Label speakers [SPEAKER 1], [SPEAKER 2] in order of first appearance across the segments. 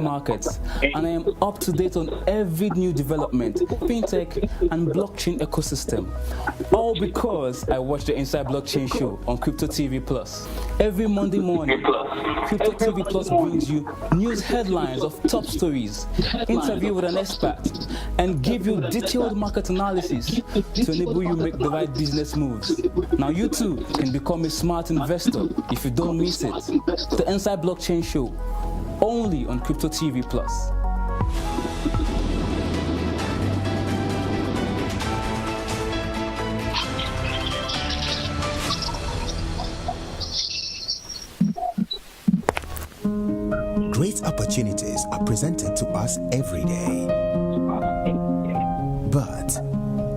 [SPEAKER 1] markets, and I am up to date on every new development, fintech and blockchain ecosystem. All because I watch the Inside Blockchain show on Crypto TV Plus. Every Monday morning, Crypto TV Plus brings you news headlines of top stories, interview with an expert, and give you detailed market analysis to enable you make the right business moves. Now you too can become a smart investor if you don't miss it. The Inside Blockchain show, only on Crypto TV Plus.
[SPEAKER 2] Great opportunities are presented to us every day. But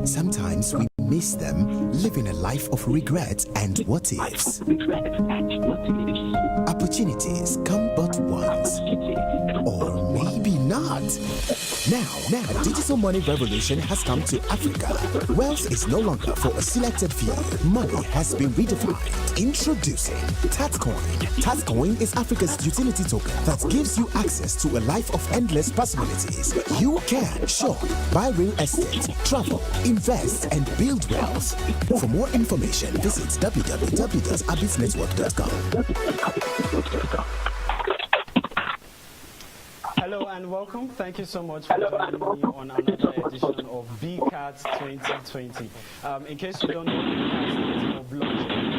[SPEAKER 2] sometimes we miss them, living a life of regret and what ifs. Opportunities come but once, or maybe not. Now, digital money revolution has come to Africa. Wealth is no longer for a selected few. Money has been redefined. Introducing Tatcoin. Tatcoin is Africa's utility token that gives you access to a life of endless possibilities. You can shop, buy real estate, travel, invest, and build wealth. For more information, visit www.abitsnetwork.com.
[SPEAKER 3] Hello and welcome. Thank you so much for joining me on another edition of BCAT2020. In case you don't know, BCAT stands for blockchain.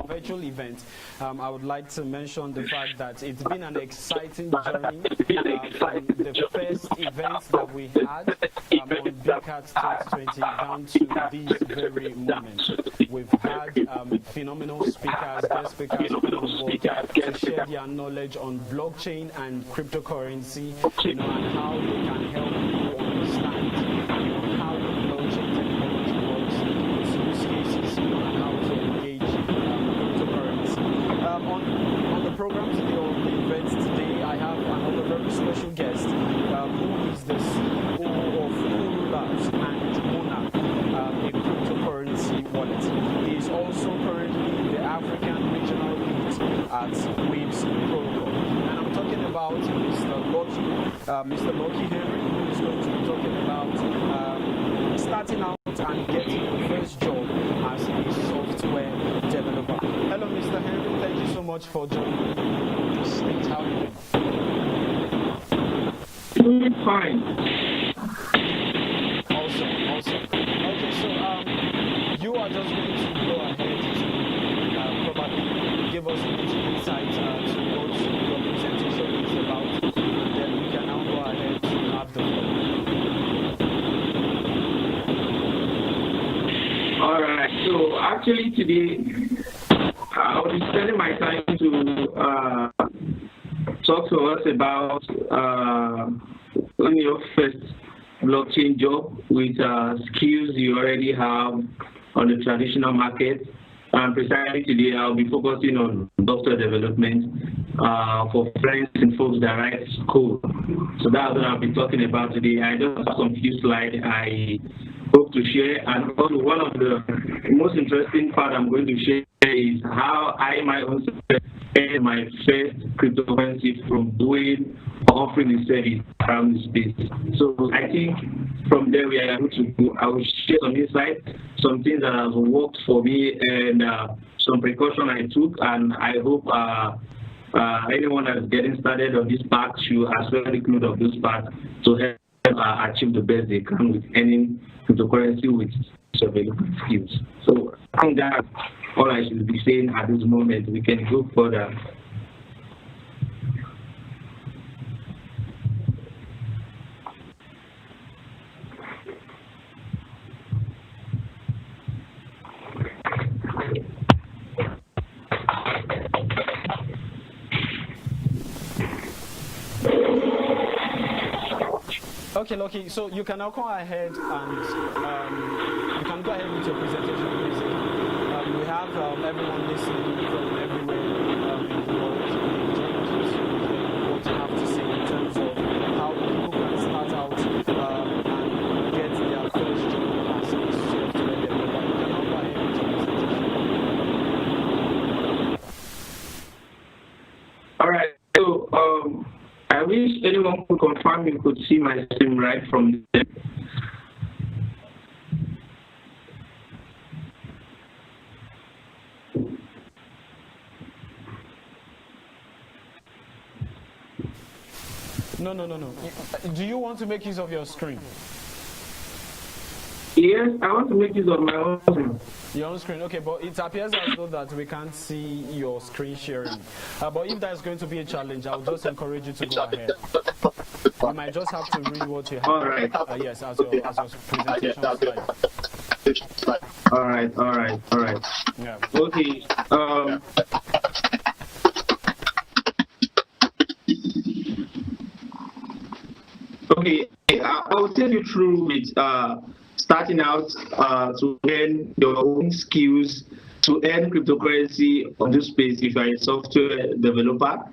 [SPEAKER 3] Virtual event. I would like to mention the fact that it's been an exciting journey from the first events that we had on BCAT 2020 down to this very moment. We've had phenomenal speakers, guest speakers on board to share their knowledge on blockchain and cryptocurrency, and how they can help you understand how the blockchain technology works, its use cases, and how to engage on the program today, or the event today, I have another very special guest who is the CEO of Quru Lab and Monarch, a cryptocurrency wallet. He is also currently the African regional lead at Waves Protocol. And I'm talking about Mr. Lucky Henry, who is going to be talking about starting out and getting the first job as a software developer. Hello, Mr. Henry. Thank you so much for joining me. State, how are you doing?
[SPEAKER 4] Doing fine.
[SPEAKER 3] Awesome. Okay, so you are just going to go ahead to probably give us a little insight to what your presentation is about, and then we can now go ahead to have the floor.
[SPEAKER 4] All right. So actually today, I'll be spending my time to talk to us about on your first blockchain job with skills you already have on the traditional market. And precisely today, I'll be focusing on software development for friends and folks that write code. So that's what I'll be talking about today. I just have some few slides I hope to share, and also one of the most interesting part I'm going to share is how I myself earned my first cryptocurrency from doing or offering the service around the space. So I think from there we are able to go. I will share some insights, some things that have worked for me, and some precaution I took, and I hope anyone that's getting started on this path should as well include of this path to help achieve the best they can with any cryptocurrency with available skills. So I think that's all I should be saying at this moment. We can go further.
[SPEAKER 3] Okay, Lucky, so you can now go ahead and you can go ahead with your presentation, please. We have everyone listening from everywhere in the world. What you have to say in terms of how people can start out and get their first job
[SPEAKER 4] I wish anyone could confirm you could see my stream right from there.
[SPEAKER 3] No. Do you want to make use of your screen?
[SPEAKER 4] Yes, I want to make use of my own screen.
[SPEAKER 3] Your own screen, okay, but it appears as though that we can't see your screen sharing. But if that's going to be a challenge, I'll just encourage you to go ahead. You might just have to read what you have.
[SPEAKER 4] All right.
[SPEAKER 3] Yes, as your presentation slide.
[SPEAKER 4] All right.
[SPEAKER 3] Yeah.
[SPEAKER 4] Okay. Okay, I will take you through with starting out to learn your own skills to earn cryptocurrency on this space if you're a software developer.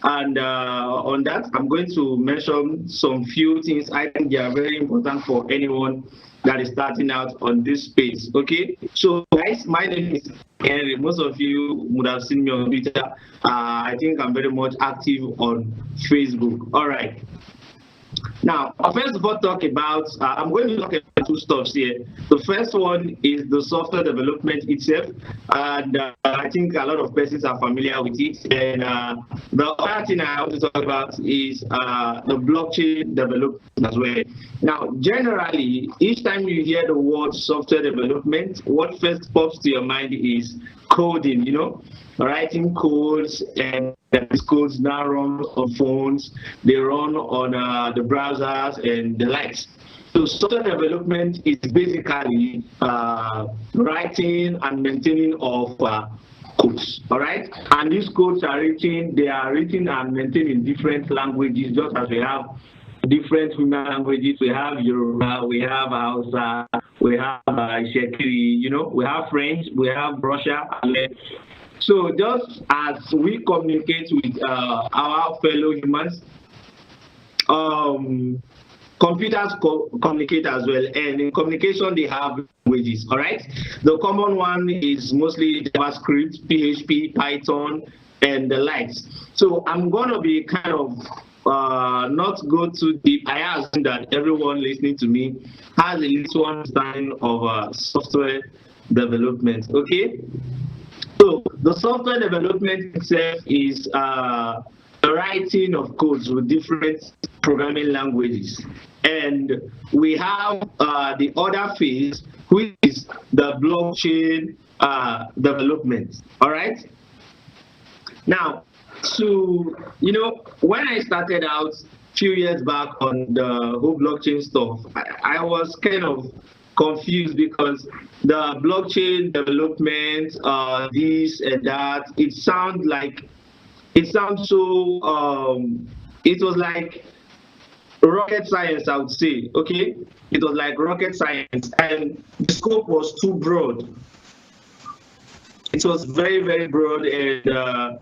[SPEAKER 4] And on that, I'm going to mention some few things I think they are very important for anyone that is starting out on this space. Okay, so guys, my name is Henry. Most of you would have seen me on Twitter. I think I'm very much active on Facebook. All right. Now, first of all, I'm going to talk about two stuffs here. The first one is the software development itself, and I think a lot of persons are familiar with it. And the other thing I want to talk about is the blockchain development as well. Now, generally, each time you hear the word software development, what first pops to your mind is coding, writing codes, and these codes now run on phones, they run on the browsers and the likes. So software development is basically writing and maintaining of codes, all right? And these codes are written and maintained in different languages, just as we have different human languages. We have Yoruba, we have Hausa, we have Shekiri, we have French, we have Russia. So just as we communicate with our fellow humans, computers communicate as well, and in communication they have languages, all right? The common one is mostly JavaScript, PHP, Python, and the likes. So I'm going to be kind of not go too deep. I assume that everyone listening to me has a little understanding of software development, okay? So the software development itself is the writing of codes with different programming languages. And we have the other phase, which is the blockchain development, all right? Now, so, when I started out a few years back on the whole blockchain stuff, I was kind of confused because the blockchain development, this and that, it sounds so, it was like rocket science, I would say, okay? It was like rocket science, and the scope was too broad. It was very, very broad, and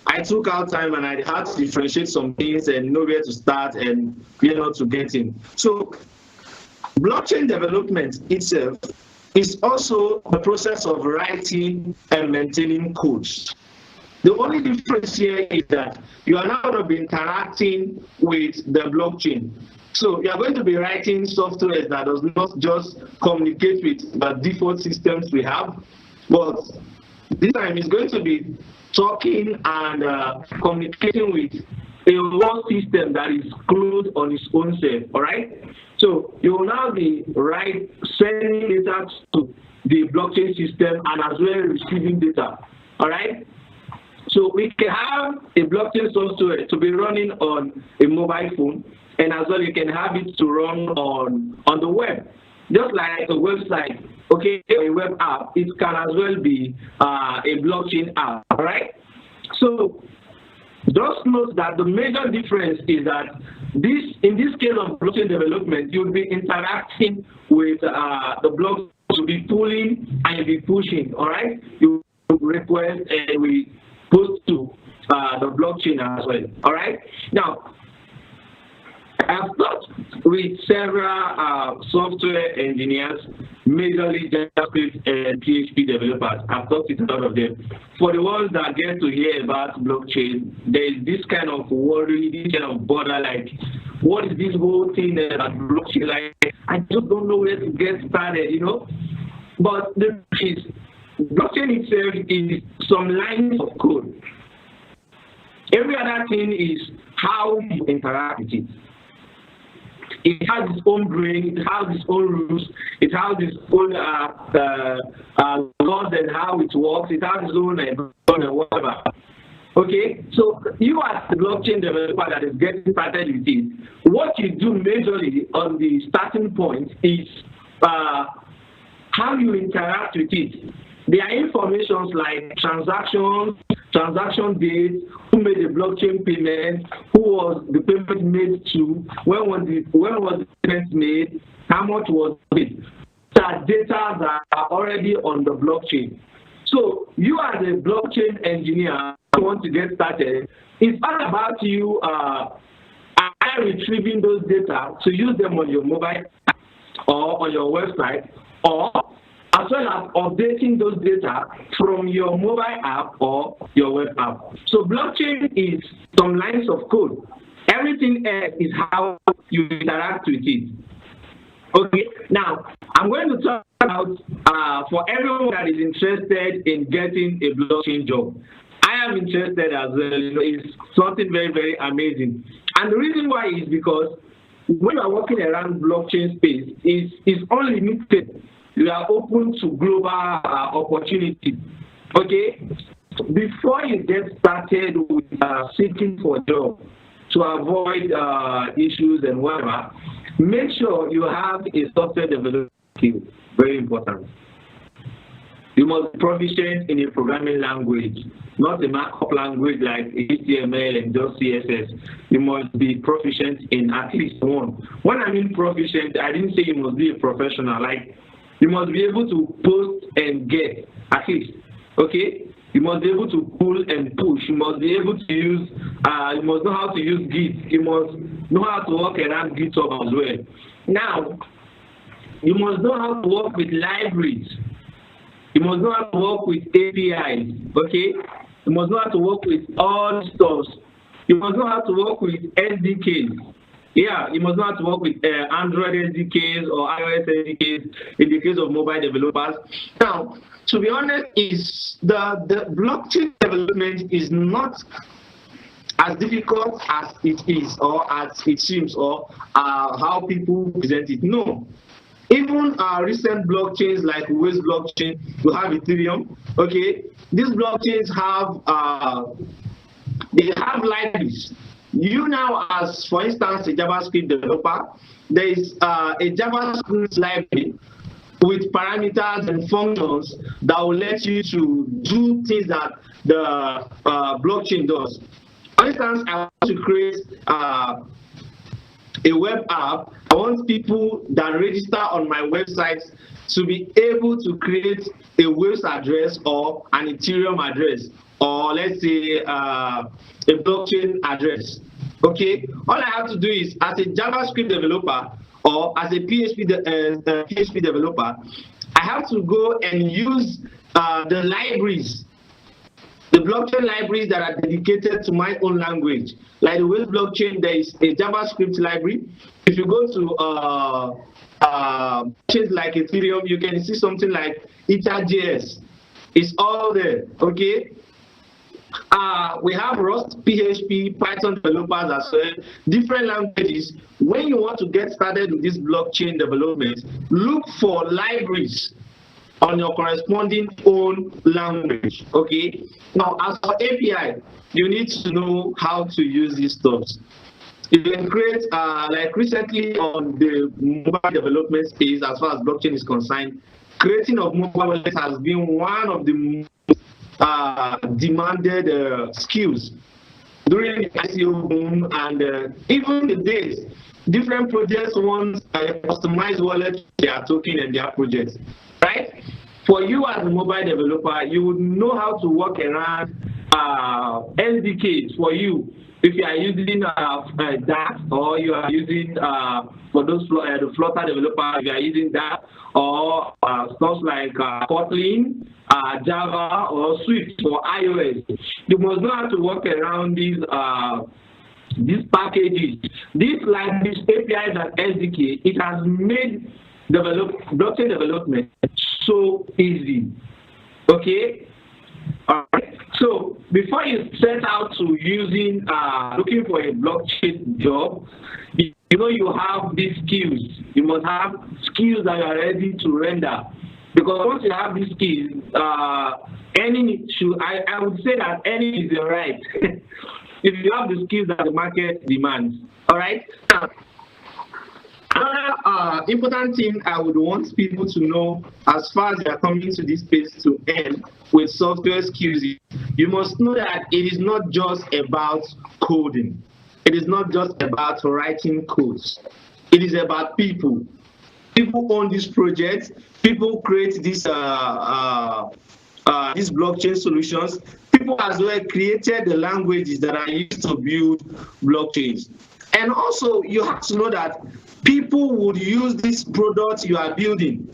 [SPEAKER 4] I took out time and I had to differentiate some things and know where to start and where not to get in. So blockchain development itself is also the process of writing and maintaining codes. The only difference here is that you are now going to be interacting with the blockchain. So you are going to be writing software that does not just communicate with the default systems we have, but this time it's going to be talking and communicating with a one system that is closed on its own self, all right? So you will now be sending data to the blockchain system and as well receiving data, all right? So we can have a blockchain software to be running on a mobile phone, and as well you can have it to run on the web. Just like a website, okay, a web app, it can as well be a blockchain app, all right? So just note that the major difference is that in this case of blockchain development, you'll be interacting with the block, you'll be pulling and you'll be pushing, all right? You request and we post to the blockchain as well, all right? Now, I've talked with several software engineers, majorly JavaScript and PHP developers. I've talked with a lot of them. For the ones that get to hear about blockchain, there is this kind of worry, this kind of bother, like, what is this whole thing about blockchain? Like, I just don't know where to get started, you know? But the truth is, blockchain itself is some lines of code. Every other thing is how you interact with it. It has its own brain, it has its own rules, it has its own laws and how it works, it has its own and whatever. Okay, so you as the blockchain developer that is getting started with it, what you do majorly on the starting point is how you interact with it. There are informations like transactions, transaction date, who made the blockchain payment, who was the payment made to, when was the payment made, how much was it. That data that are already on the blockchain. So you as a blockchain engineer who want to get started, it's all about you retrieving those data to use them on your mobile app or on your website, or as well as updating those data from your mobile app or your web app. So blockchain is some lines of code. Everything else is how you interact with it. Okay, now I'm going to talk about for everyone that is interested in getting a blockchain job. I am interested as well. You know, it's something very, very amazing. And the reason why is because when you are working around blockchain space, is unlimited. You are open to global opportunity. Okay? Before you get started with seeking for a job, to avoid issues and whatever, make sure you have a software development skill. Very important. You must be proficient in a programming language, not a markup language like HTML and just CSS. You must be proficient in at least one. When I mean proficient, I didn't say you must be a professional. Like, you must be able to post and get, at least, okay? You must be able to pull and push. You must be able to use, you must know how to use Git. You must know how to work around GitHub as well. Now, you must know how to work with libraries. You must know how to work with APIs, okay? You must know how to work with all stuff. You must know how to work with SDKs. Yeah, you must know how to work with Android SDKs or iOS SDKs in the case of mobile developers. Now, to be honest, is the blockchain development is not as difficult as it is or as it seems or how people present it. No. Even recent blockchains like Waze blockchain, we have Ethereum. Okay, these blockchains have they have libraries. You now, as for instance, a JavaScript developer, there is a JavaScript library with parameters and functions that will let you to do things that the blockchain does. For instance, I want to create a web app. I want people that register on my website to be able to create a Waze address or an Ethereum address, or let's say a blockchain address. Okay, all I have to do is, as a JavaScript developer or as a PHP developer, I have to go and use the libraries, the blockchain libraries that are dedicated to my own language. Like the Waze blockchain, there is a JavaScript library. If you go to blockchains like Ethereum, you can see something like Ether.js. It's all there, okay? We have Rust, PHP, Python developers as well, different languages. When you want to get started with this blockchain development, look for libraries on your corresponding own language, okay? Now, as for API, you need to know how to use these stuff. You can create, like recently on the mobile development space, as far as blockchain is concerned, creating of mobile wallets has been one of the demanded skills during the ICO boom, and even the days, different projects want a customized wallet for their token and their projects, right? For you as a mobile developer, you would know how to work around SDKs for you. if you are using that, or you are using for those the Flutter developer, if you are using that, or stuff like Kotlin, Java, or Swift for iOS, you must know how to work around these packages. These language APIs and SDK, it has made blockchain development so easy. Okay. All right. So before you set out to looking for a blockchain job, you have these skills. You must have skills that you are ready to render. Because once you have these skills, I would say that any is your right. If you have the skills that the market demands. All right. Now, another important thing I would want people to know as far as they are coming to this space to end with software skills, you must know that it is not just about coding. It is not just about writing codes. It is about people. People own this project. People create these blockchain solutions. People as well created the languages that are used to build blockchains. And also, you have to know that people would use this product you are building.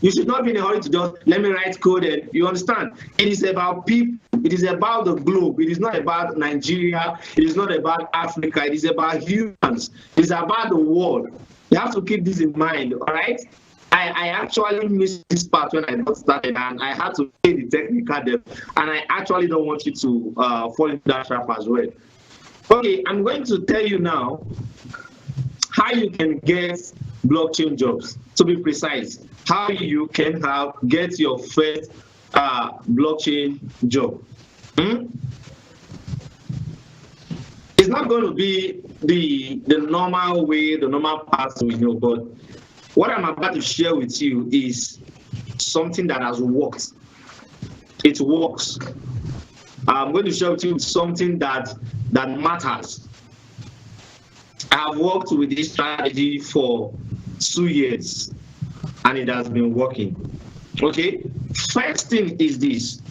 [SPEAKER 4] You should not be in a hurry to just let me write code. And you understand? It is about people. It is about the globe. It is not about Nigeria. It is not about Africa. It is about humans. It is about the world. You have to keep this in mind, all right? I actually missed this part when I got started, and I had to pay the technical depth, and I actually don't want you to fall into that trap as well. Okay, I'm going to tell you now how you can get blockchain jobs. To be precise, how you can get your first blockchain job. It's not going to be the normal way, the normal path we know, but what I'm about to share with you is something that has worked. It works. I'm going to share with you something that matters. I've worked with this strategy for 2 years, and it has been working. Okay? First thing is this.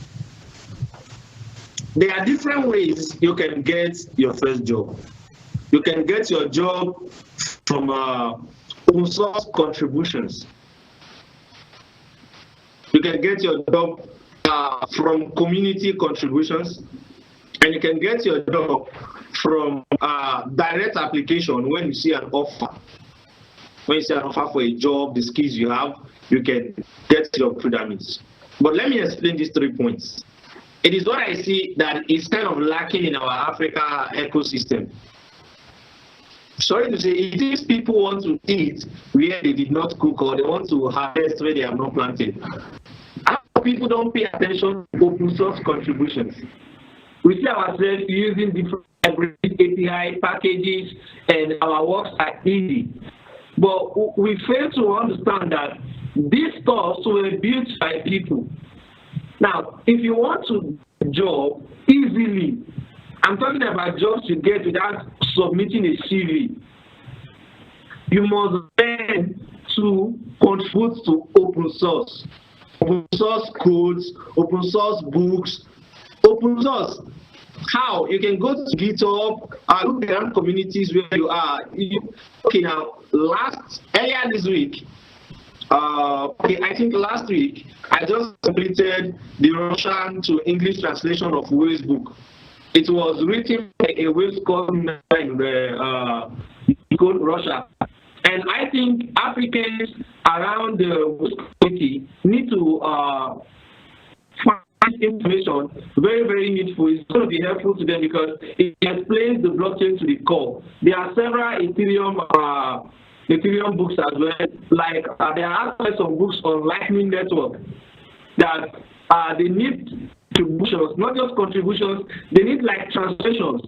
[SPEAKER 4] There are different ways you can get your first job. You can get your job from open source contributions. You can get your job from community contributions, and you can get your job from direct application. When you see an offer, for a job, the skills you have, you can get your through that means. But let me explain these 3 points. It is what I see that is kind of lacking in our Africa ecosystem. Sorry to say, it is people want to eat where they did not cook, or they want to harvest where they have not planted. People don't pay attention to open source contributions. We see ourselves using different API packages, and our works are easy. But we fail to understand that these stuff were built by people. Now, if you want to job easily, I'm talking about jobs you get without submitting a CV, you must learn to contribute to open source codes, open source books, open source. How? You can go to GitHub, look around communities where you are. Okay, now, earlier this week, I think last week, I just completed the Russian to English translation of Wales book. It was written by a Wales scholar in Russia. And I think Africans around the Wales community need to find information very, very needful. It's going to be helpful to them because it explains the blockchain to the core. There are several Ethereum books as well. Like there are some books on Lightning Network that they need contributions, not just contributions, they need like translations.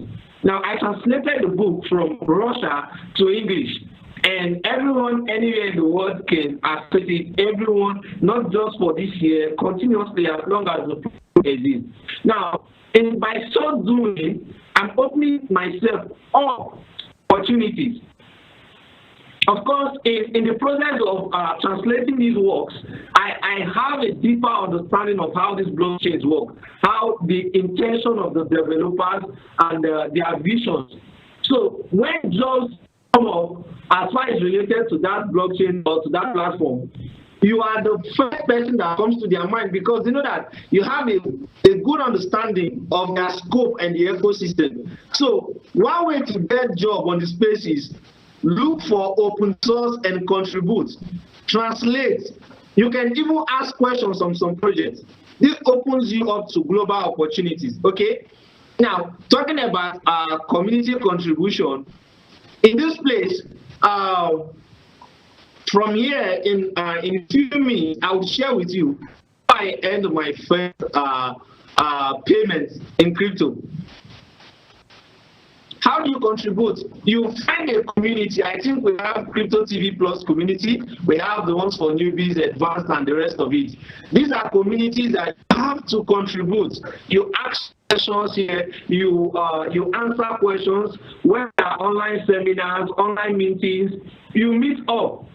[SPEAKER 4] Now I translated the book from Russia to English, and everyone anywhere in the world can access it. Everyone, not just for this year, continuously as long as the book exists. Now, and by so doing, I'm opening myself up opportunities. Of course, in the process of translating these works, I have a deeper understanding of how these blockchains work, how the intention of the developers and their visions. So when jobs come up, as far as related to that blockchain or to that platform, you are the first person that comes to their mind because you know that you have a good understanding of their scope and the ecosystem. So one way to get job on the space is look for open source and contribute. Translate. You can even ask questions on some projects. This opens you up to global opportunities. Okay. Now, talking about community contribution, in this place, from here in a few minutes, I will share with you how I end my first payments in crypto. How do you contribute? You find a community. I think we have Crypto TV Plus community. We have the ones for newbies, advanced, and the rest of it. These are communities that have to contribute. You ask questions here. You answer questions. When there are online seminars, online meetings, you meet up.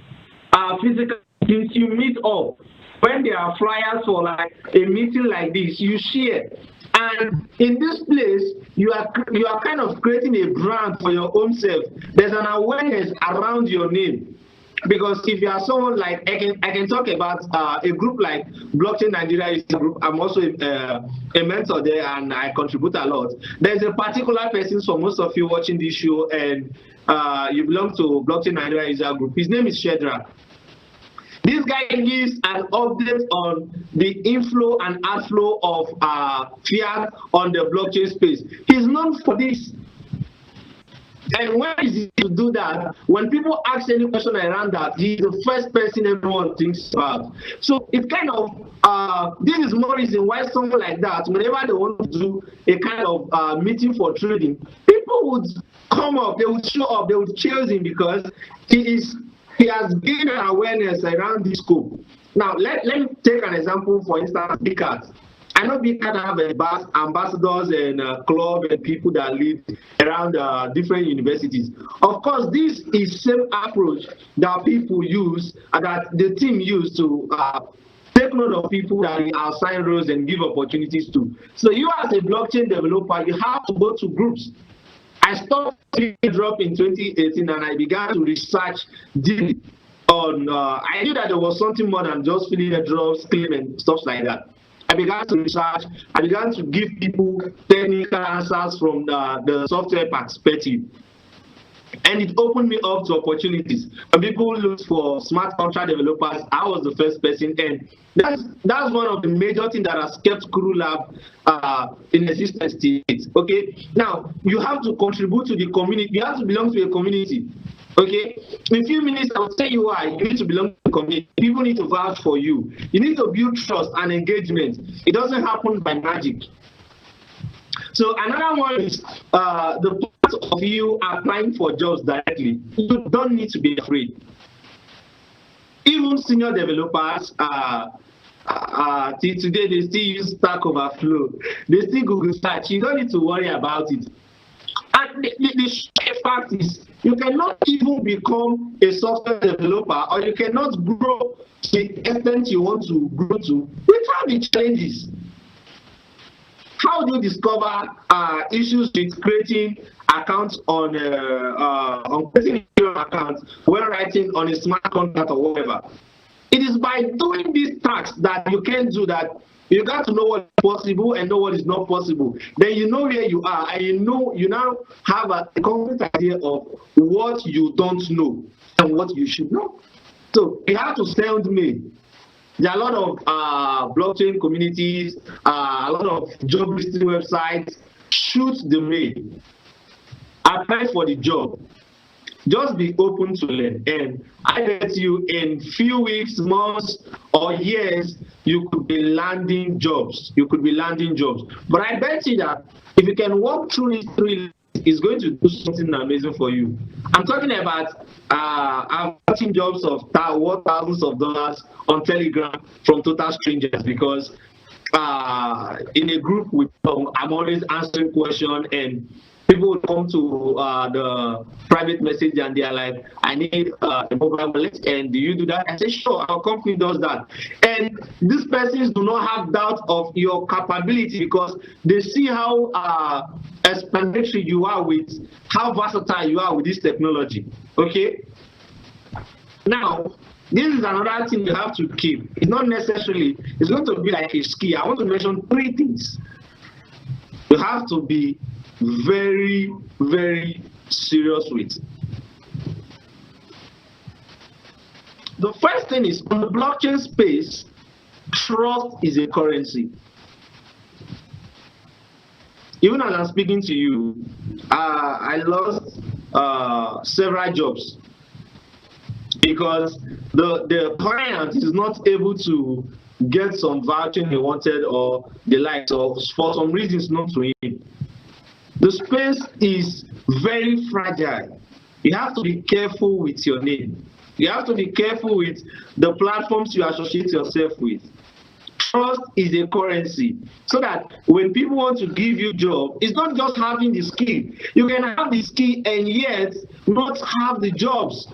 [SPEAKER 4] Physical meetings, you meet up. When there are flyers for like a meeting like this, you share. And in this place, you are kind of creating a brand for your own self. There's an awareness around your name. Because if you are someone like, I can talk about a group like Blockchain Nigeria is a group. I'm also a mentor there and I contribute a lot. There's a particular person for most of you watching this show and you belong to Blockchain Nigeria is a group. His name is Shedra. This guy gives an update on the inflow and outflow of fiat on the blockchain space. He's known for this. And when he to do that, when people ask any question around that, he's the first person everyone thinks about. So it's kind of, this is more reason why someone like that, whenever they want to do a kind of meeting for trading, people would come up, they would show up, they would chase him because he has gained an awareness around this scope. Now, let me take an example, for instance, BCAT. I know BCAT have ambassadors and club and people that live around different universities. Of course, this is same approach that people use, that the team use to take note of people that are assign roles and give opportunities to. So you as a blockchain developer, you have to go to groups. I stopped drop in 2018 and I began to research deeply on, I knew that there was something more than just filling the drops, claim and stuff like that. I began to research, I began to give people technical answers from the software perspective. And it opened me up to opportunities. When people look for smart contract developers, I was the first person. And that's one of the major things that has kept Quru Lab in existence. Okay, now you have to contribute to the community. You have to belong to a community. Okay, in a few minutes I will tell you why you need to belong to the community. People need to vouch for you. You need to build trust and engagement. It doesn't happen by magic. So another one is the part of you applying for jobs directly. You don't need to be afraid. Even senior developers, today they still use Stack Overflow. They still Google search. You don't need to worry about it. And the fact is, you cannot even become a software developer, or you cannot grow to the extent you want to grow to without the challenges. How do you discover issues with creating accounts on creating your account when writing on a smart contract or whatever? It is by doing these tasks that you can do that. You got to know what is possible and know what is not possible. Then you know where you are, and you now have a complete idea of what you don't know and what you should know. So you have to send me. There are a lot of blockchain communities, a lot of job listing websites. Shoot the mail. Apply for the job. Just be open to learn. And I bet you in few weeks, months, or years, you could be landing jobs. You could be landing jobs. But I bet you that if you can walk through these three, it's going to do something amazing for you. I'm talking about I'm getting jobs of thousands of dollars on Telegram from total strangers because in a group with I'm always answering questions and People would come to the private message and they are like, I need a mobile wallet, and do you do that? I say, sure, our company does that. And these persons do not have doubt of your capability because they see how explanatory you are with, how versatile you are with this technology. Okay? Now, this is another thing you have to keep. It's not necessarily, it's going to be like a skill. I want to mention 3 things. You have to be very, very serious with. The first thing is, on the blockchain space, trust is a currency. Even as I'm speaking to you, I lost several jobs because the client is not able to get some voucher he wanted or the like, so for some reasons not to him. The space is very fragile. You have to be careful with your name. You have to be careful with the platforms you associate yourself with. Trust is a currency, so that when people want to give you a job, it's not just having the skill. You can have the skill and yet not have the jobs.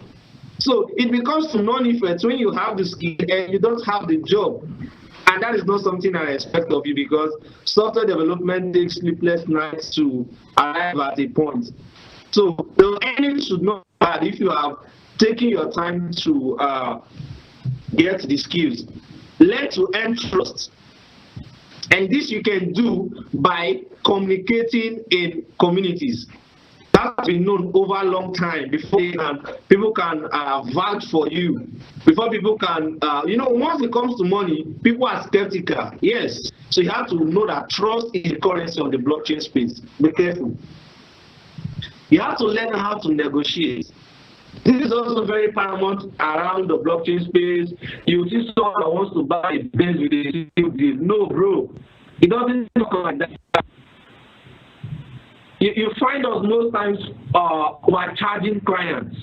[SPEAKER 4] So it becomes to non-effect when you have the skill and you don't have the job. And that is not something I expect of you, because software development takes sleepless nights to arrive at a point. So the earning should not be bad if you have taken your time to get the skills. Learn to earn trust. And this you can do by communicating in communities. That's been known over a long time before people can vouch for you. Before people can, once it comes to money, people are skeptical. Yes. So you have to know that trust is the currency of the blockchain space. Be careful. You have to learn how to negotiate. This is also very paramount around the blockchain space. You see someone that wants to buy a Benz with a deal. No, bro. It doesn't look like that. You find us most times overcharging clients.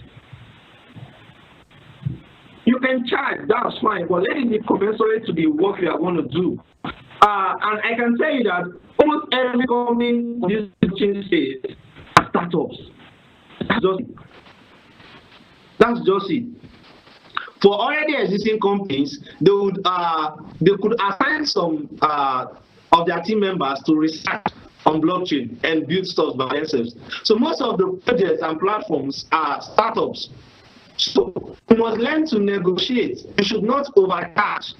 [SPEAKER 4] You can charge, that's fine, but let it be commensurate to the work you are going to do. And I can tell you that almost every company in this blockchain space are startups. That's just it. For already existing companies, they could assign some of their team members to research on blockchain and build stuff by themselves. So most of the projects and platforms are startups. So you must learn to negotiate. You should not overcharge.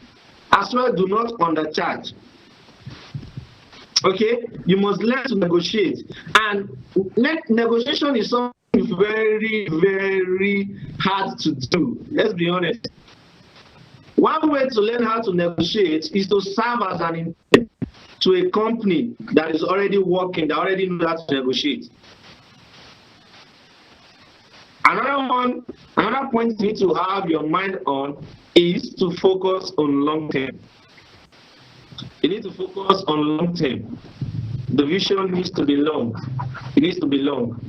[SPEAKER 4] As well, do not undercharge. Okay? You must learn to negotiate. And negotiation is something very, very hard to do. Let's be honest. One way to learn how to negotiate is to serve as an intern to a company that is already working, that already knows how to negotiate. Another point you need to have your mind on is to focus on long term. You need to focus on long term. The vision needs to be long. It needs to be long.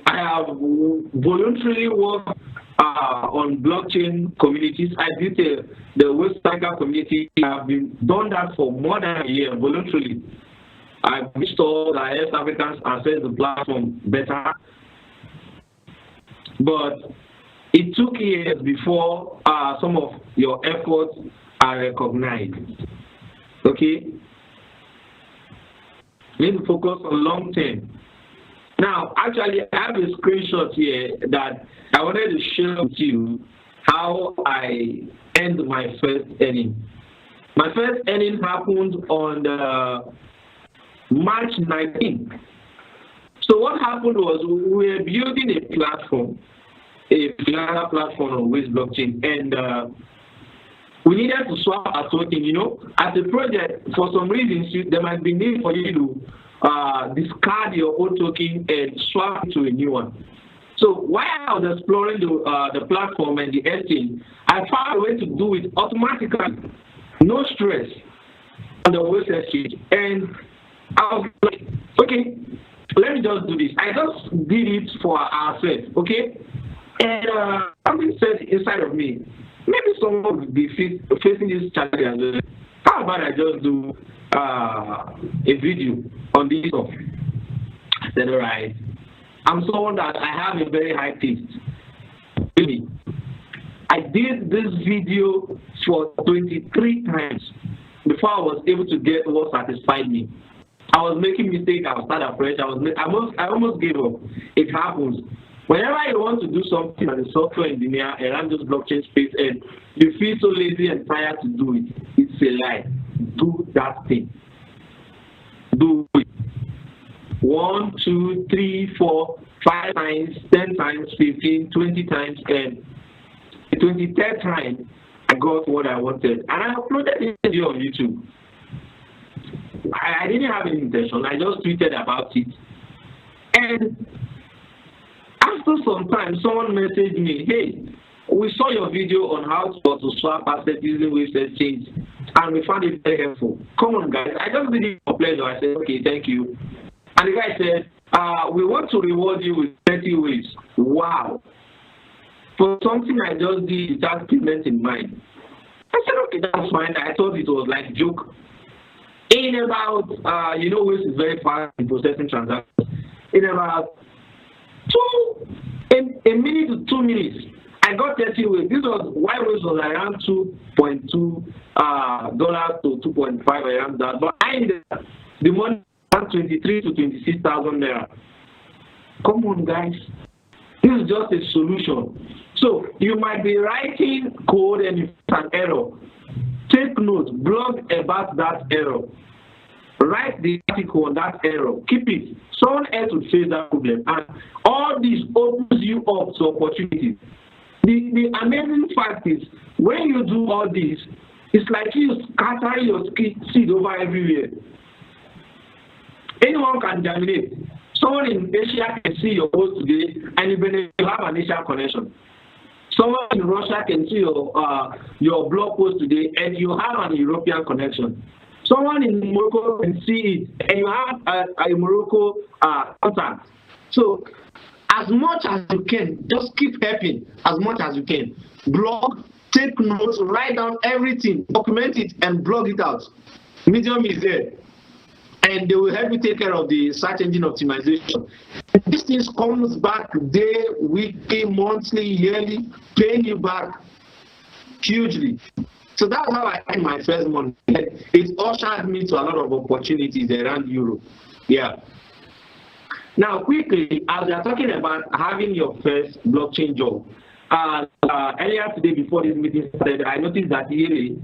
[SPEAKER 4] I have voluntarily worked on blockchain communities. I did the West Africa community. I've done that for more than a year voluntarily. I've installed West Africans access the platform better. But it took years before some of your efforts are recognized. Okay? You need to focus on long term. Now, actually, I have a screenshot here that I wanted to share with you how I earned my first earning. My first earning happened on March 19th. So what happened was we were building a platform, a platform on Waste blockchain, and we needed to swap our token. As a project, for some reasons, there might be need for you to discard your old token and swap it to a new one. So while I was exploring the platform and the exchange, I found a way to do it automatically, no stress, on the Waste exchange. And I was like, okay, let me just do this. I just did it for ourselves, okay? And something said inside of me, maybe someone will be facing this challenge as well. how about I just do a video on this stuff? I said, all right. I'm someone that I have a very high taste. Really. I did this video for 23 times before I was able to get what satisfied me. I was making mistakes. I was start afresh. I almost gave up. It happens. Whenever you want to do something as a software engineer around this blockchain space and you feel so lazy and tired to do it, it's a lie. Do that thing. Do it. 1, 2, 3, 4, 5 times, 10 times, 15, 20 times, and the 23rd time I got what I wanted. And I uploaded this video on YouTube. I didn't have any intention. I just tweeted about it. And after some time, someone messaged me, hey, we saw your video on how to swap assets using Waves Exchange, and we found it very helpful. Come on, guys. I just did it for pleasure. I said, okay, thank you. And the guy said, we want to reward you with 30 waves. Wow. For something I just did without payment in mind. I said, okay, that's fine. I thought it was like a joke. In about, Waves is very fast in processing transactions. In about a minute to 2 minutes, I got 30 waves. This was why Waves was around $2.2 to 2.5 around that. But I ended the money around 23 to 26,000 naira. Come on, guys. This is just a solution. So you might be writing code and it's an error. Take note, blog about that error. Write the article on that error. Keep it. Someone else will face that problem. And all this opens you up to opportunities. The amazing fact is, when you do all this, it's like you scatter your seed over everywhere. Anyone can germinate. Someone in Asia can see your post today, and you have an Asian connection. Someone in Russia can see your blog post today, and you have an European connection. Someone in Morocco can see it, and you have a Morocco contact. So, as much as you can, just keep helping as much as you can. Blog, take notes, write down everything, document it, and blog it out. Medium is there. And they will help you take care of the search engine optimization. And these things comes back day, weekly, monthly, yearly, paying you back hugely. So that's how I earned my first money. It ushered me to a lot of opportunities around Europe. Yeah. Now, quickly, as we are talking about having your first blockchain job, earlier today, before this meeting started, I noticed that Yele,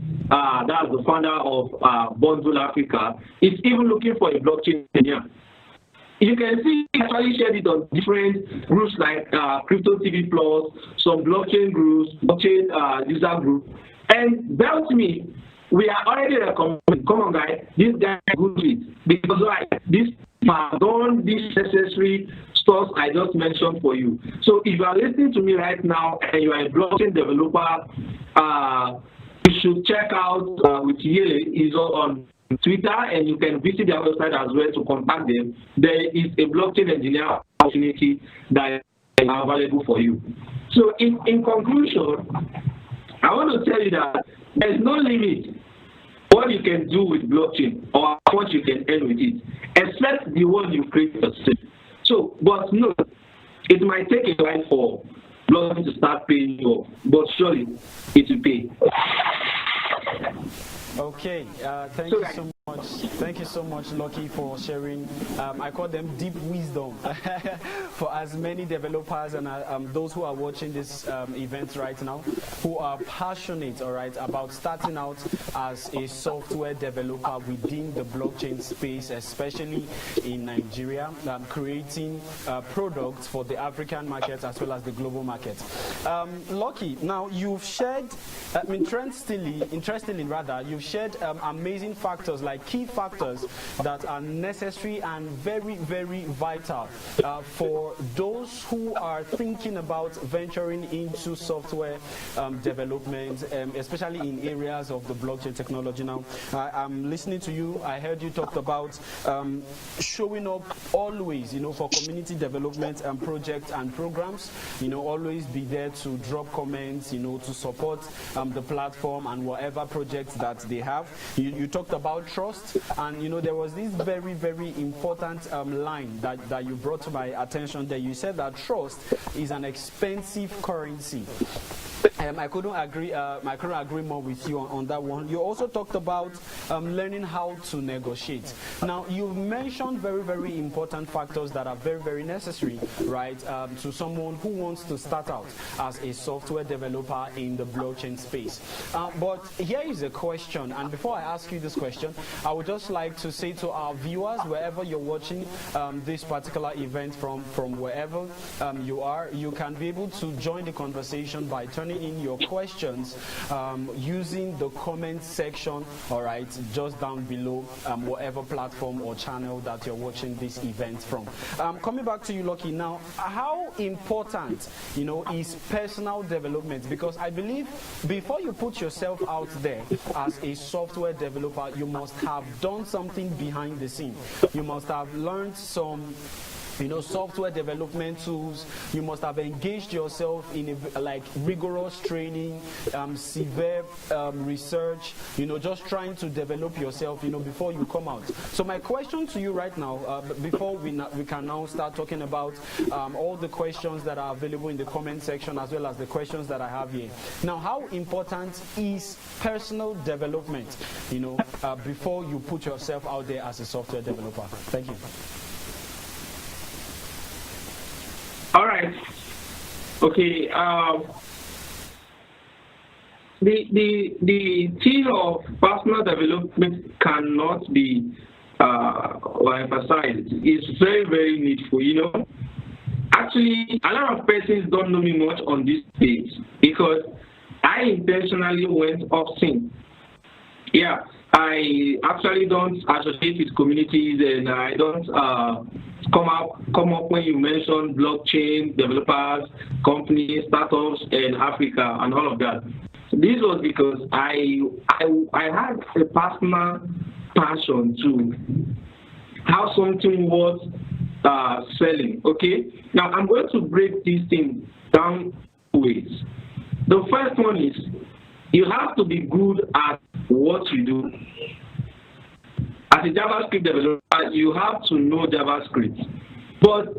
[SPEAKER 4] that's the founder of Bundle Africa, is even looking for a blockchain engineer. You can see he actually shared it on different groups like Crypto TV Plus, some blockchain groups, blockchain user group. And belt me, we are already recommending, come on guys, this guy is good with, because this have done these necessary stuff I just mentioned for you. So if you are listening to me right now and you are a blockchain developer, you should check out with Yele. He's on Twitter, and you can visit their website as well to contact them. There is a blockchain engineer opportunity that is available for you. So in conclusion, I want to tell you that there is no limit what you can do with blockchain or what you can earn with it, except the one you create yourself. So, but no, it might take a while for blockchain to start paying you off, but surely it will pay.
[SPEAKER 3] Okay, thank you so much. Thank you so much, Lucky, for sharing. I call them deep wisdom for as many developers and those who are watching this event right now, who are passionate, all right, about starting out as a software developer within the blockchain space, especially in Nigeria, creating products for the African market as well as the global market. Lucky, now you've shared, interestingly, you've shared amazing factors like key factors that are necessary and very, very vital for those who are thinking about venturing into software development, especially in areas of the blockchain technology. Now, I'm listening to you. I heard you talked about showing up always, for community development and projects and programs. Always be there to drop comments, to support the platform and whatever projects that they have. You talked about trust, and there was this very, very important line that you brought to my attention there. You said that trust is an expensive currency. I couldn't agree more with you on that one. You also talked about learning how to negotiate. Now, you've mentioned very, very important factors that are very, very necessary, right, to someone who wants to start out as a software developer in the blockchain space. But here is a question, and before I ask you this question, I would just like to say to our viewers, wherever you're watching this particular event from wherever you are, you can be able to join the conversation by turning in your questions using the comment section, all right, just down below whatever platform or channel that you're watching this event from. Coming back to you, Lucky, now, how important, is personal development? Because I believe before you put yourself out there as a software developer, you must have done something behind the scene. You must have learned some software development tools. You must have engaged yourself in rigorous training, severe research, just trying to develop yourself, before you come out. So my question to you right now, before we can now start talking about all the questions that are available in the comment section, as well as the questions that I have here. Now, how important is personal development, before you put yourself out there as a software developer? Thank you.
[SPEAKER 4] All right. Okay. The theme of personal development cannot be emphasized. It's very, very needful. Actually, a lot of persons don't know me much on this page because I intentionally went off scene. Yeah, I actually don't associate with communities, and I don't come up when you mention blockchain developers, companies, startups, and Africa, and all of that. This was because I had a personal passion to how something was selling. Okay, now I'm going to break this thing down two ways. The first one is you have to be good at what you do. As a JavaScript developer, you have to know JavaScript. But,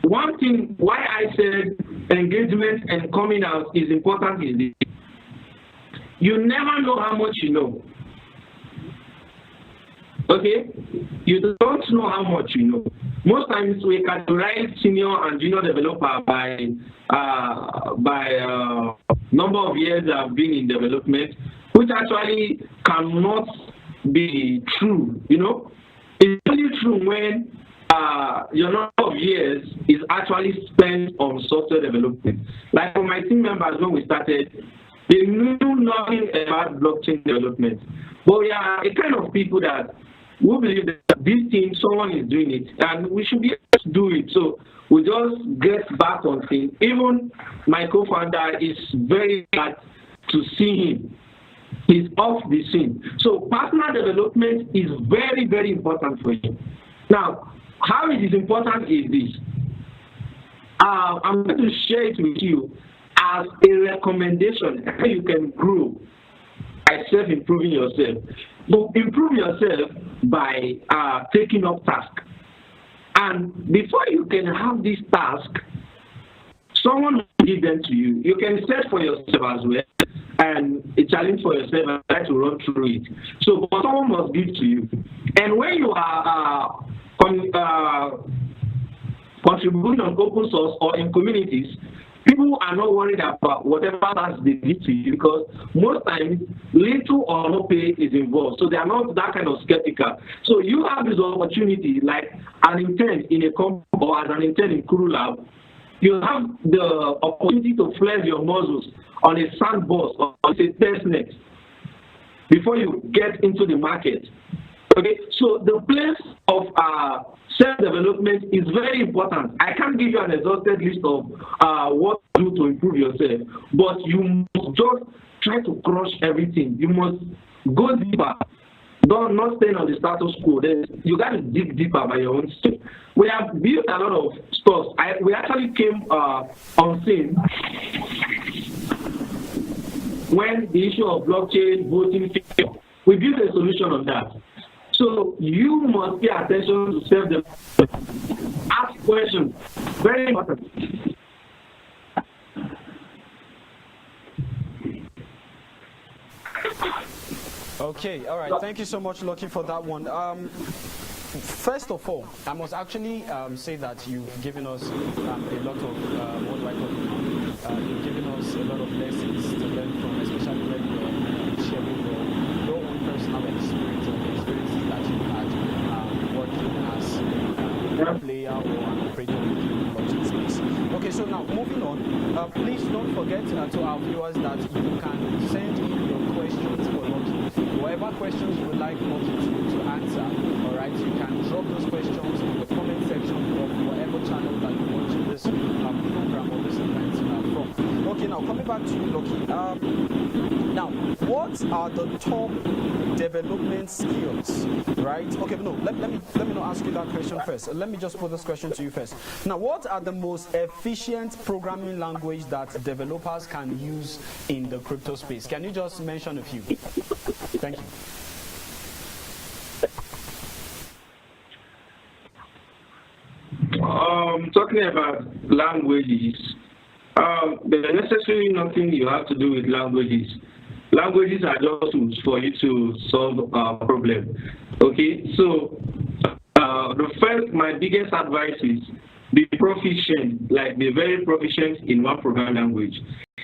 [SPEAKER 4] one thing why I said engagement and coming out is important is this. You never know how much you know. Okay? You don't know how much you know. Most times we categorize senior and junior developer by number of years they have been in development, which actually cannot be true. It's only true when your number of years is actually spent on software development. Like for my team members when we started, they knew nothing about blockchain development. But we are a kind of people that we believe that this thing, someone is doing it, and we should be able to do it. So we just get back on things. Even my co-founder is very glad to see him. He's off the scene. So personal development is very, very important for you. Now, how it is important is this. I'm going to share it with you as a recommendation how you can grow by self-improving yourself. So improve yourself by taking up tasks. And before you can have this task, someone will give them to you. You can set for yourself as well, and a challenge for yourself and try to run through it. So someone must give to you. And when you are contributing on open source or in communities, people are not worried about whatever task they give to you because most times little or no pay is involved. So they are not that kind of skeptical. So you have this opportunity like an intern in a company or as an intern in Quru Lab. You have the opportunity to flex your muscles on a sandbox or on a test net before you get into the market. Okay, so the place of self-development is very important. I can't give you an exhaustive list of what to do to improve yourself, but you must just try to crush everything. You must go deeper. Don't not staying on the status quo. You got to dig deeper by your own self. We have built a lot of stuff. We actually came on scene when the issue of blockchain voting failed. We built a solution on that. So you must pay attention to self-development. Ask questions. Very important.
[SPEAKER 3] Okay, all right. Thank you so much, Lucky, for that one. First of all, I must actually say that you've given us a lot of, what do I call it? You've given us a lot of lessons to learn from, especially when you're sharing your own personal experience or the experiences that you had working as a player or an operator in the blockchain space. Okay, so now moving on, please don't forget to our viewers that you can send in your questions for Lucky. Whatever questions you would like Lucky to answer, all right, you can drop those questions in the comment section of whatever channel that you're watching this program or this event from. Okay, now coming back to you, Lucky. Now, what are the top development skills, right? Okay, no, let me not ask you that question first. Let me just put this question to you first. Now, what are the most efficient programming language that developers can use in the crypto space? Can you just mention a few? Thank you.
[SPEAKER 4] Talking about languages, there's necessarily nothing you have to do with languages. Languages are just tools for you to solve a problem. Okay, so my biggest advice is be proficient, like be very proficient in one programming language.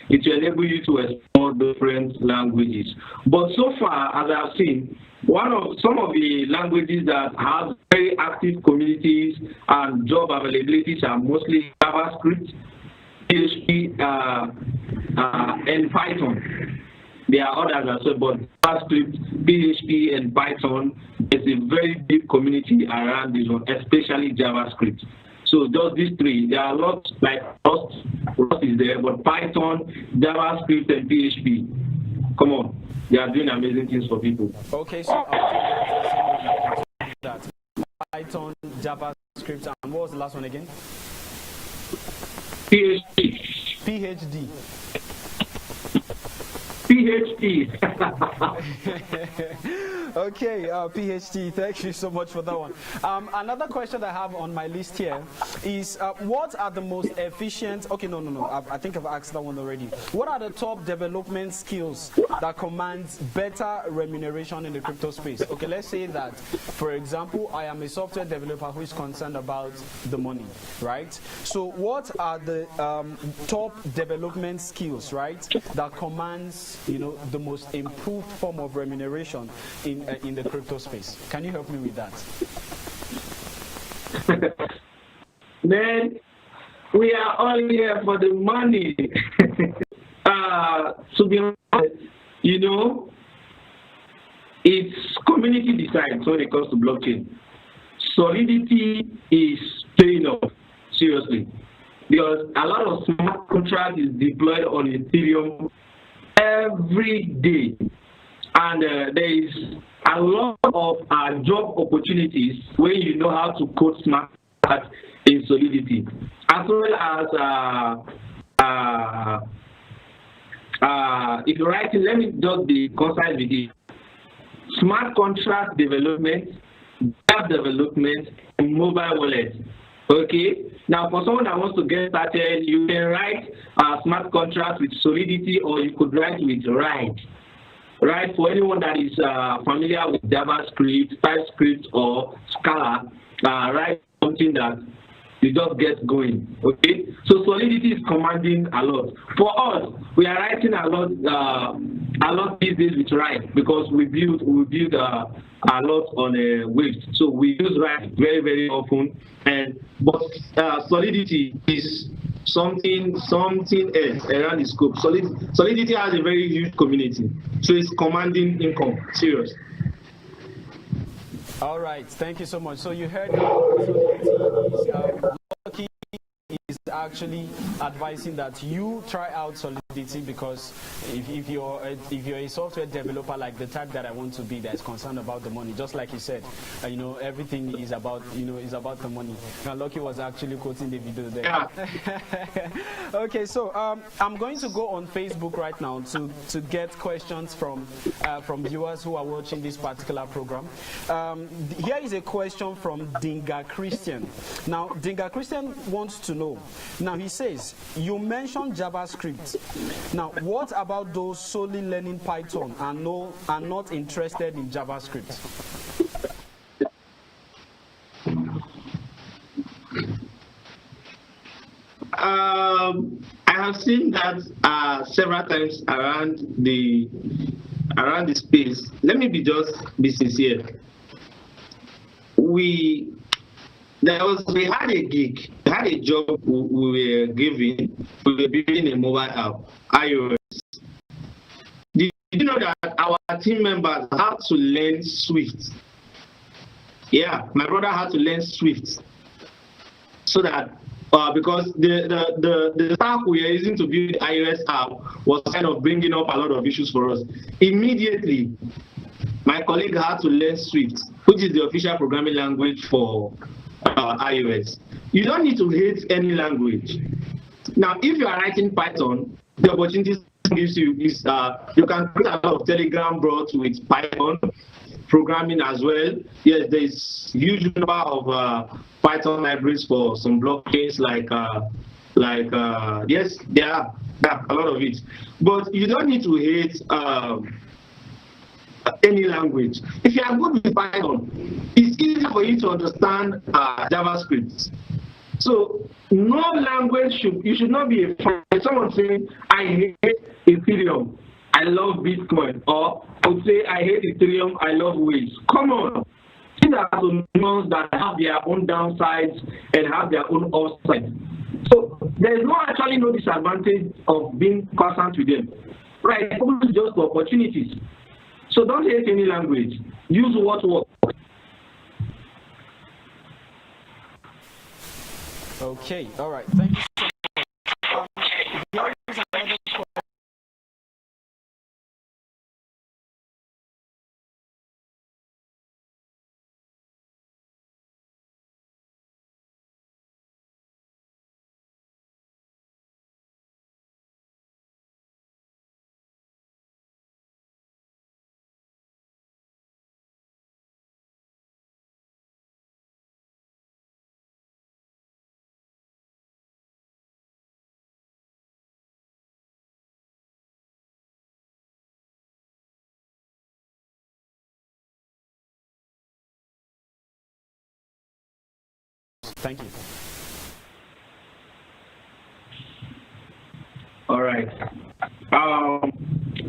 [SPEAKER 4] It will enable you to explore different languages. But so far, as I've seen, some of the languages that have very active communities and job availabilities are mostly JavaScript, PHP, and Python. There are others as well, but JavaScript, PHP, and Python, there's a very big community around this one, especially JavaScript. So just these three, there are lots like Rust is there, but Python, JavaScript, and PHP. Come on, they are doing amazing things for people.
[SPEAKER 3] Okay, so that Python, JavaScript, and what was the last one again?
[SPEAKER 4] PHP.
[SPEAKER 3] PhD.
[SPEAKER 4] PhD.
[SPEAKER 3] Okay, PhD, thank you so much for that one. Another question I have on my list here is what are the most efficient, okay, no, I think I've asked that one already. What are the top development skills that command better remuneration in the crypto space? Okay, let's say that, for example, I am a software developer who is concerned about the money, right? So what are the top development skills, right, that commands, the most improved form of remuneration in the crypto space? Can you help me with that?
[SPEAKER 4] Man, we are all here for the money. To be honest, it's community decides when it comes to blockchain. Solidity is paying off, seriously. Because a lot of smart contract is deployed on Ethereum every day. And there is a lot of job opportunities when you know how to code smart contracts in Solidity, as well as if you're writing, let me just be concise with you. Smart contract development, app development, and mobile wallet. Okay. Now, for someone that wants to get started, you can write smart contracts with Solidity, or you could write with Ride. Right, for anyone that is familiar with JavaScript, TypeScript, or Scala, write something that you just get going. Okay, so Solidity is commanding a lot. For us, we are writing a lot these days with Ride because we build a lot on Waves. So we use Ride very, very often. But Solidity is something else around the scope. Solidity has a very huge community, so it's commanding income. Serious.
[SPEAKER 3] All right, thank you so much. So you heard Lucky is actually advising that you try out Solidity, because if you're a software developer like the type that I want to be, that's concerned about the money, just like you said, everything is about the money. Now Lucky was actually quoting the video there. Yeah. Okay, so I'm going to go on Facebook right now to get questions from viewers who are watching this particular program. Here is a question from Dinga Christian. Now Dinga Christian wants to know. Now he says, you mentioned JavaScript. Now, what about those solely learning Python and are not interested in JavaScript?
[SPEAKER 4] I have seen that several times around the space. Let me be sincere. We had a gig, we had a job we were given. We were building a mobile app, iOS. Did you know that our team members had to learn Swift? Yeah, my brother had to learn Swift, so that because the stack we are using to build the iOS app was kind of bringing up a lot of issues for us. Immediately, my colleague had to learn Swift, which is the official programming language for iOS. You don't need to hate any language. Now, if you are writing Python, the opportunities gives you is you can create a lot of Telegram bots with Python programming as well. Yes, there's huge number of Python libraries for some blockchains yes, there are a lot of it. But you don't need to hate any language. If you are good with Python, it's easy for you to understand JavaScript. So no language you should not be afraid. Someone saying, I hate Ethereum, I love Bitcoin, or would say, I hate Ethereum, I love Waves. Come on. These are some nodes that have their own downsides and have their own upsides. So there is actually no disadvantage of being conversant with them. Right? It's just opportunities. So don't hate any language. Use what works.
[SPEAKER 3] Okay, all right. Thank you so much. Here is another question. Thank you.
[SPEAKER 4] All right.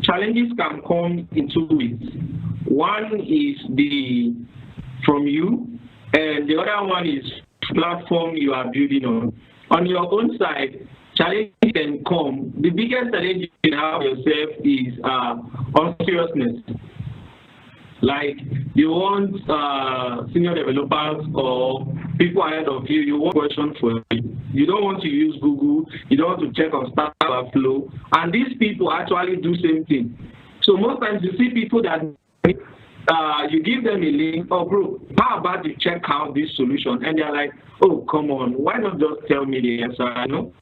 [SPEAKER 4] Challenges can come in 2 ways. One is from you, and the other one is platform you are building on. On your own side, challenges can come. The biggest challenge you can have yourself is on seriousness. Like you want senior developers or people ahead of you, you want questions for you. You don't want to use Google, you don't want to check on Stack Overflow, and these people actually do same thing. So most times you see people that you give them a link, oh bro, how about you check out this solution? And they're like, oh come on, why not just tell me the answer? You know?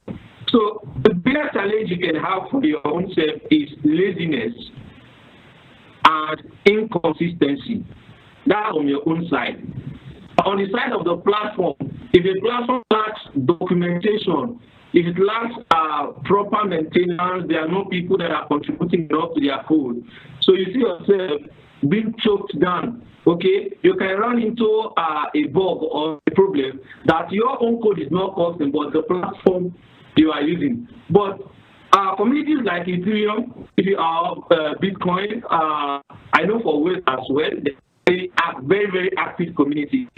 [SPEAKER 4] So the biggest challenge you can have for your own self is laziness and inconsistency. That's on your own side. On the side of the platform, if a platform lacks documentation, if it lacks proper maintenance, there are no people that are contributing enough to their code. So you see yourself being choked down. Okay, you can run into a bug or a problem that your own code is not causing, but the platform you are using. But communities like Ethereum, if you are Bitcoin, I know for Waves as well, they are very, very active communities.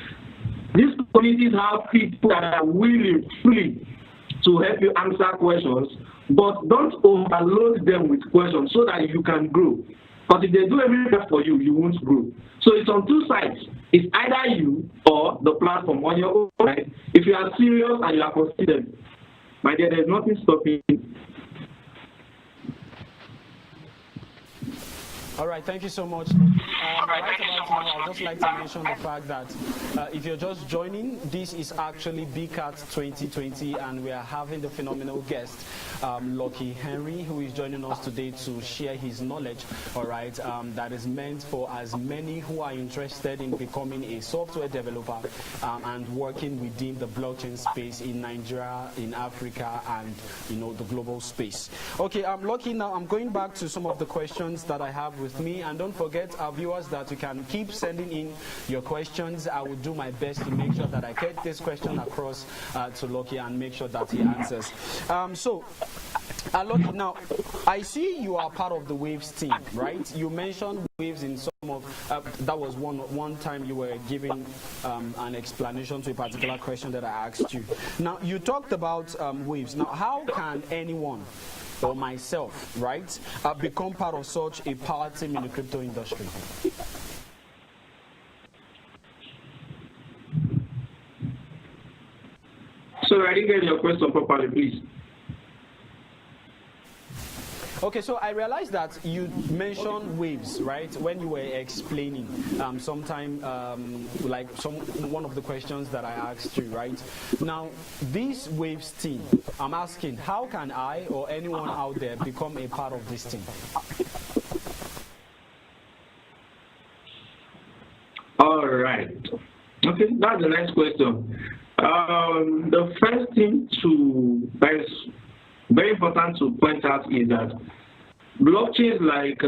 [SPEAKER 4] These communities have people that are willing, fully to help you answer questions, but don't overload them with questions so that you can grow. Because if they do everything for you, you won't grow. So it's on two sides. It's either you or the platform on your own, right? If you are serious and you are consistent, my dear, there's nothing stopping you.
[SPEAKER 3] All right, thank you so much. Right about now, I'd just like to mention the fact that if you're just joining, this is actually BCAT 2020, and we are having the phenomenal guest, Lucky Henry, who is joining us today to share his knowledge, all right, that is meant for as many who are interested in becoming a software developer and working within the blockchain space in Nigeria, in Africa, and, you know, the global space. Okay, Lucky, now I'm going back to some of the questions that I have with me, and don't forget, our viewers, that you can keep sending in your questions. I will do my best to make sure that I get this question across to Lucky and make sure that he answers. Lucky, now I see you are part of the Waves team, right? You mentioned Waves in some of that was one time you were giving an explanation to a particular question that I asked you. Now you talked about Waves. Now how can anyone or myself, right, become part of such a power team in the crypto industry?
[SPEAKER 4] So I didn't get your question properly, please.
[SPEAKER 3] Okay, so I realized that you mentioned Waves, right, when you were explaining sometime like one of the questions that I asked you, right? Now, this Waves team, I'm asking, how can I or anyone out there become a part of this team?
[SPEAKER 4] All right. Okay, that's the next question. The first thing that is very important to point out is that blockchains like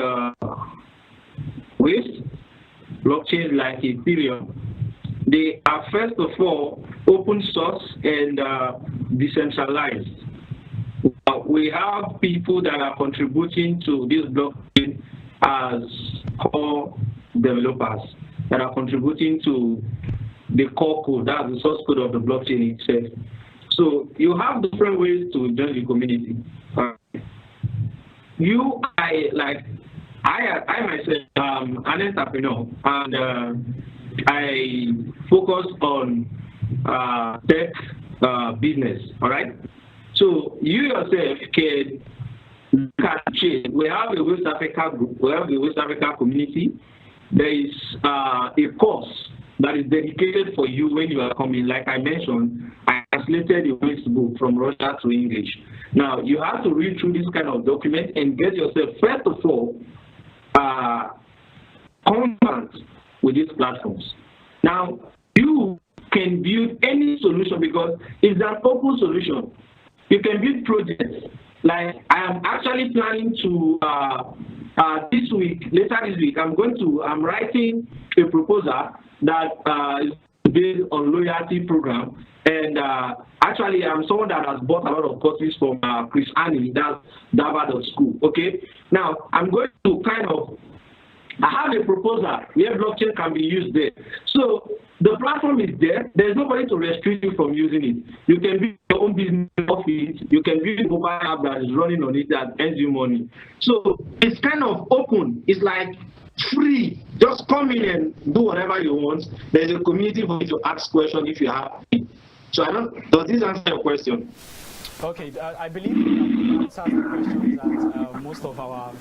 [SPEAKER 4] Waves, blockchains like Ethereum, they are first of all open source and decentralized. We have people that are contributing to this blockchain as core developers that are contributing to the core code, that's the source code of the blockchain itself. So you have different ways to join the community. I myself am an entrepreneur, and I focus on tech business. All right. So you yourself can change. We have a West Africa group. We have the West Africa community. There is a course that is dedicated for you when you are coming. Like I mentioned, I translated your Waves book from Russian to English. Now, you have to read through this kind of document and get yourself, first of all, contact with these platforms. Now, you can build any solution because it's an open solution. You can build projects. Like, I am actually planning to, this week, later this week, I'm writing a proposal that is based on loyalty program, and actually I'm someone that has bought a lot of courses from Chris Annie, that's Dava.school. Okay, now I'm going to I have a proposal where blockchain can be used there. So the platform is there. There's nobody to restrict you from using it. You can build your own business off it. You can build a mobile app that is running on it that earns you money. So it's kind of open. It's like free. Just come in and do whatever you want. There's a community for you to ask questions if you have it. So does this answer your question?
[SPEAKER 3] Okay, I believe we answered the questions that most of our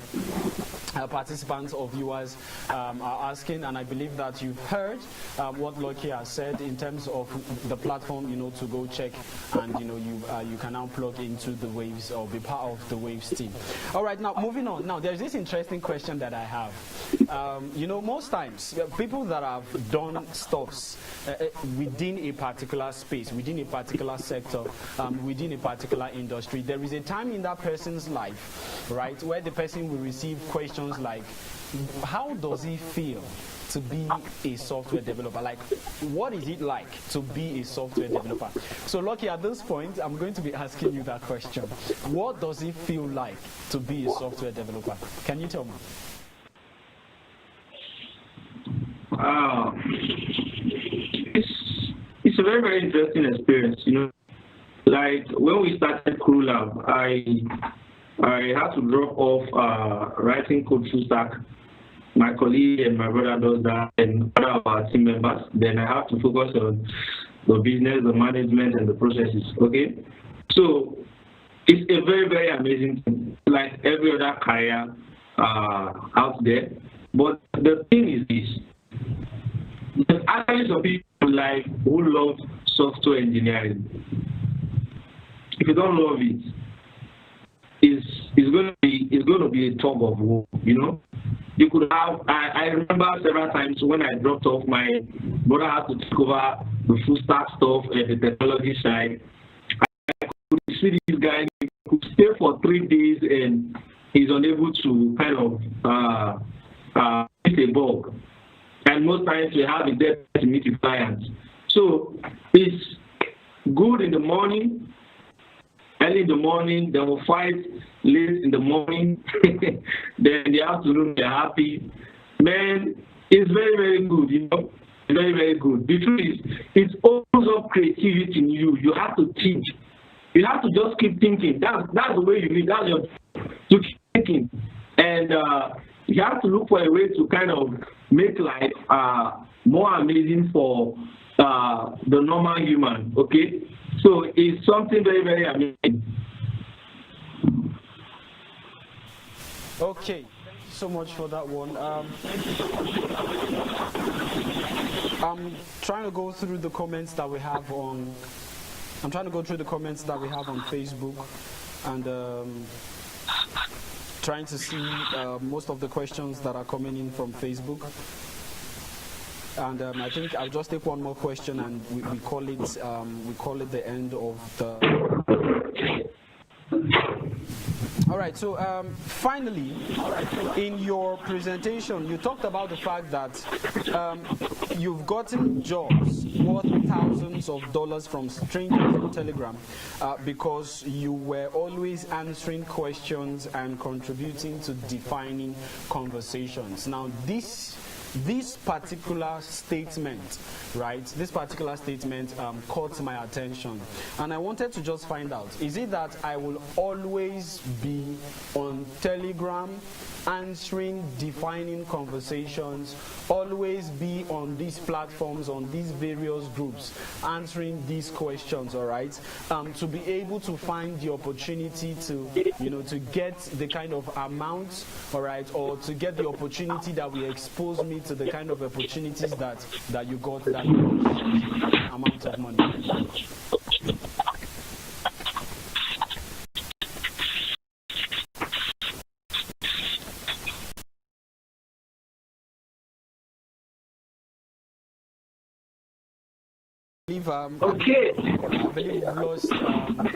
[SPEAKER 3] participants or viewers are asking, and I believe that you've heard what Lucky has said in terms of the platform, to go check, and you can now plug into the Waves or be part of the Waves team. All right, now moving on. Now there's this interesting question that I have. Most times people that have done stuffs within a particular space, within a particular sector, within a particular industry, there is a time in that person's life, right, where the person will receive questions like, how does it feel to be a software developer? Like, what is it like to be a software developer? So Lucky, at this point, I'm going to be asking you that question. What does it feel like to be a software developer? Can you tell me?
[SPEAKER 4] It's a very, very interesting experience, Like when we started Quru Lab, I had to drop off writing code full stack my colleague and my brother does that, and other of our team members. Then I have to focus on the business, the management, and the processes. Okay, so it's a very, very amazing thing, like every other career out there. But the thing is this: there's actually some people in life who love software engineering. If you don't love it, it's going to be a tug of war. You know, you could have. I remember several times when I dropped off, my brother had to take over the full stack stuff at the technology side. I could see this guy, he could stay for 3 days and he's unable to kind of hit a bug. And most times we have a deadline to meet the clients. So it's good in the morning, early in the morning, then we'll fight late in the morning, then in the afternoon they're happy. Man, it's very, very good, you know. Very, very good. The truth is, it opens up creativity in you. You have to think. You have to just keep thinking. That's the way you need. That's your to keep thinking. And you have to look for a way to kind of make life more amazing for the normal human. Okay? So it's something very, very amazing.
[SPEAKER 3] Okay. So much for that one. I'm trying to go through the comments that we have on. I'm trying to go through the comments that we have on Facebook, and trying to see most of the questions that are coming in from Facebook. And I think I'll just take one more question, and we call it the end of the. All right, so finally, in your presentation, you talked about the fact that you've gotten jobs worth thousands of dollars from strangers on Telegram because you were always answering questions and contributing to defining conversations. Now, this particular statement, right? This particular statement caught my attention, and I wanted to just find out: is it that I will always be on Telegram answering defining conversations, always be on these platforms, on these various groups, answering these questions, all right? To be able to find the opportunity to, to get the kind of amount, all right, or to get the opportunity that will expose me to the kind of opportunities that you got, that amount of money.
[SPEAKER 4] Okay.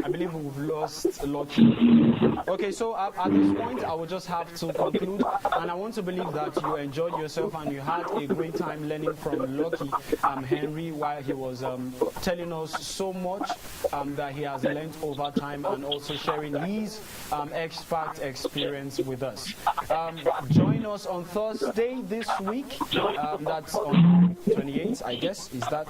[SPEAKER 3] I believe we've lost Lucky. Okay, so at this point, I will just have to conclude, and I want to believe that you enjoyed yourself and you had a great time learning from Lucky Henry while he was telling us so much that he has learned over time, and also sharing his expert experience with us. Join us on Thursday this week. That's on 28th, I guess. Is that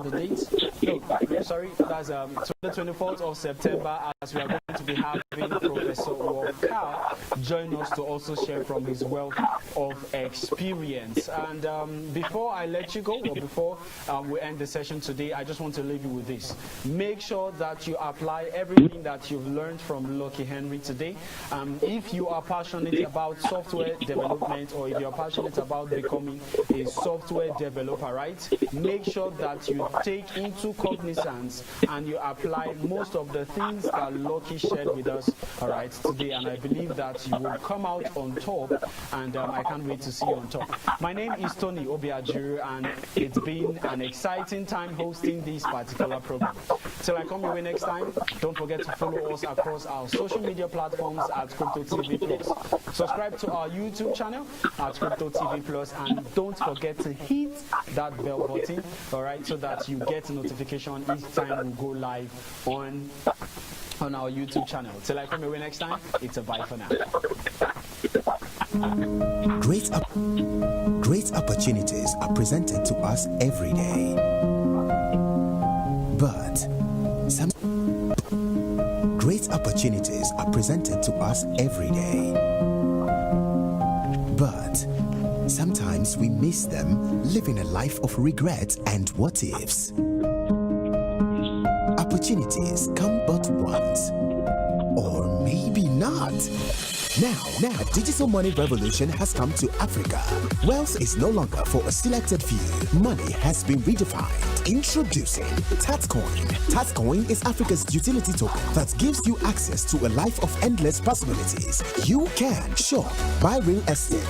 [SPEAKER 3] the date? No, sorry, that's the 24th of September, as we are going to be having Professor Walker join us to also share from his wealth of experience. And before I let you go, or before we end the session today, I just want to leave you with this. Make sure that you apply everything that you've learned from Lucky Henry today. If you are passionate about software development, or if you're passionate about becoming a software developer, right, make sure that you take into cognizance and you apply most of the things that Lucky shared with us, all right, today. And I believe that you will come out on top, and I can't wait to see you on top. My name is Tony Obiajiru, and it's been an exciting time hosting this particular program. Till I come your way next time, don't forget to follow us across our social media platforms at Crypto TV Plus. Subscribe to our YouTube channel at Crypto TV Plus, and don't forget to hit that bell button, all right, so that you get a notification each time we go live on our YouTube channel. Till I come your way next time, it's a bye for now.
[SPEAKER 2] Great opportunities are presented to us every day. But great opportunities are presented to us every day. But Sometimes we miss them, living a life of regret and what ifs. Opportunities come but once, or maybe not. Now, digital money revolution has come to Africa. Wealth is no longer for a selected few. Money has been redefined. Introducing Tatcoin. Tatcoin is Africa's utility token that gives you access to a life of endless possibilities. You can shop, buy real estate,